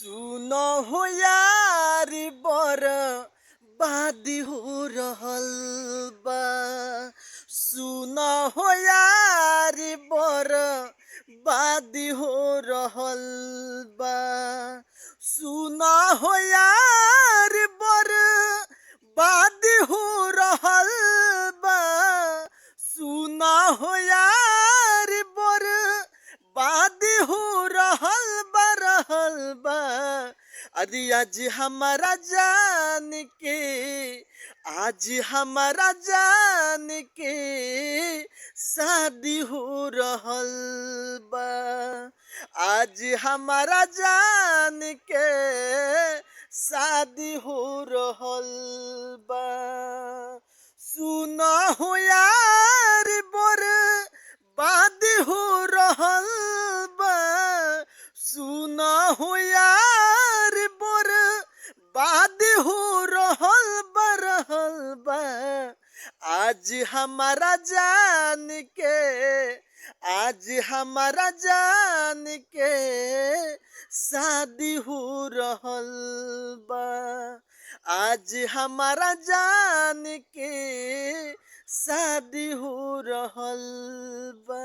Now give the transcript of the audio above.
सुनो हो यार बर बादी हो रहल बा। सुनो हो यार बर बादी हो रहल बा। सुनो हो यार बर बादी हो रहल बा। सुनो हो यार बर बादी हो रहल बा। अरे आज हमारा जान के, आज हमारा जान के शादी हो रहल बा। आज हमारा जान के शादी हो रहल बा। सुना हो यार बर बादी हो रहल बा। सुना हो यार बर बादी हो रहल बा। आज हमारा जान के, आज हमारा जान के शादी हो रहल बा। आज हमारा जान के शादी हो रहल बा।